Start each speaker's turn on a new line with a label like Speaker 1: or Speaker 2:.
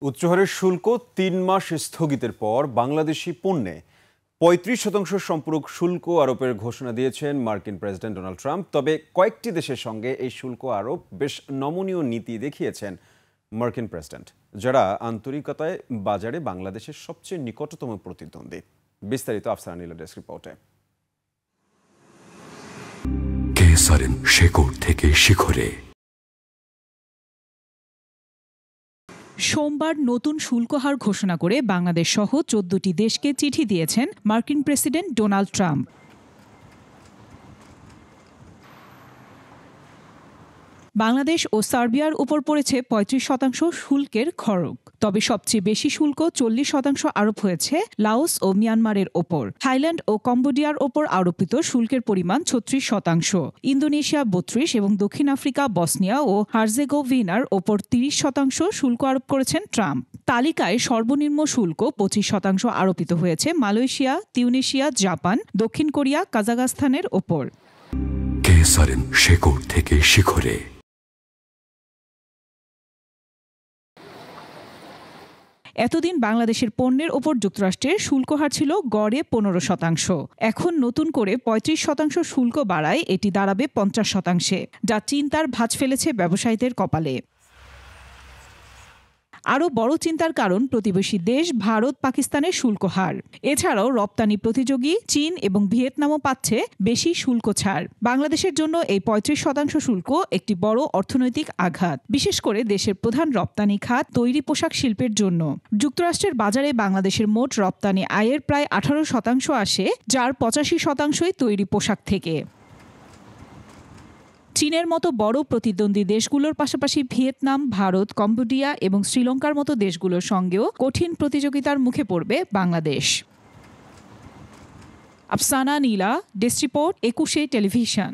Speaker 1: উচ্চহারের শুল্ক ৩ মাস স্থগিতের পর বাংলাদেশি পণ্যে ৩৫% সম্পূরক শুল্ক আরোপের ঘোষণা দিয়েছেন মার্কিন প্রেসিডেন্ট ডোনাল্ড ট্রাম্প। তবে কয়েকটি দেশের সঙ্গে এই শুল্ক আরোপ বেশ নমনীয় নীতি দেখিয়েছেন মার্কিন প্রেসিডেন্ট, যারা আন্তরিকতায় বাজারে বাংলাদেশের সবচেয়ে নিকটতম প্রতিদ্বন্দ্বী। বিস্তারিত আফসানা নীলা ডেস্ক রিপোর্টে।
Speaker 2: শেকড় থেকে শিখরে।
Speaker 3: সোমবার নতুন শুল্ক হার ঘোষণা করে বাংলাদেশ সহ ১৪টি দেশকে চিঠি দিয়েছেন মার্কিন প্রেসিডেন্ট ডোনাল্ড ট্রাম্প। বাংলাদেশ ও সার্বিয়ার উপর পড়েছে ৩৫% শুল্কের খড়গ। তবে সবচেয়ে বেশি শুল্ক ৪০% আরোপ হয়েছে লাওস ও মিয়ানমারের ওপর। থাইল্যান্ড ও কম্বোডিয়ার ওপর আরোপিত শুল্কের পরিমাণ ৩৬%, ইন্দোনেশিয়া ৩২% এবং দক্ষিণ আফ্রিকা, বসনিয়া ও হার্জেগোভিনার ওপর ৩০% শুল্ক আরোপ করেছেন ট্রাম্প। তালিকায় সর্বনিম্ন শুল্ক ২৫% আরোপিত হয়েছে মালয়েশিয়া, তিউনিসিয়া, জাপান, দক্ষিণ কোরিয়া, কাজাখস্তানের ওপর।
Speaker 2: শেকড় থেকে শিখরে।
Speaker 3: এতদিন বাংলাদেশের পণ্যের ওপর যুক্তরাষ্ট্রের শুল্ক হার ছিল গড়ে ১৫%। এখন নতুন করে ৩৫% শুল্ক বাড়ায় এটি দাঁড়াবে ৫০%, যা চিন্তার ভাঁজ ফেলেছে ব্যবসায়ীদের কপালে। আরও বড় চিন্তার কারণ প্রতিবেশী দেশ ভারত, পাকিস্তানের শুল্ক হার। এছাড়াও রপ্তানি প্রতিযোগী চীন এবং ভিয়েতনামও পাচ্ছে বেশি শুল্ক ছাড়। বাংলাদেশের জন্য এই ৩৫% শুল্ক একটি বড় অর্থনৈতিক আঘাত, বিশেষ করে দেশের প্রধান রপ্তানি খাত তৈরি পোশাক শিল্পের জন্য। যুক্তরাষ্ট্রের বাজারে বাংলাদেশের মোট রপ্তানি আয়ের প্রায় ১৮% আসে, যার ৮৫%ই তৈরি পোশাক থেকে। চীনের মতো বড় প্রতিদ্বন্দ্বী দেশগুলোর পাশাপাশি ভিয়েতনাম, ভারত, কম্বোডিয়া এবং শ্রীলঙ্কার মতো দেশগুলোর সঙ্গেও কঠিন প্রতিযোগিতার মুখে পড়বে বাংলাদেশ। আফসানা নীলা, ডেস্ক রিপোর্ট, ২১ টেলিভিশন।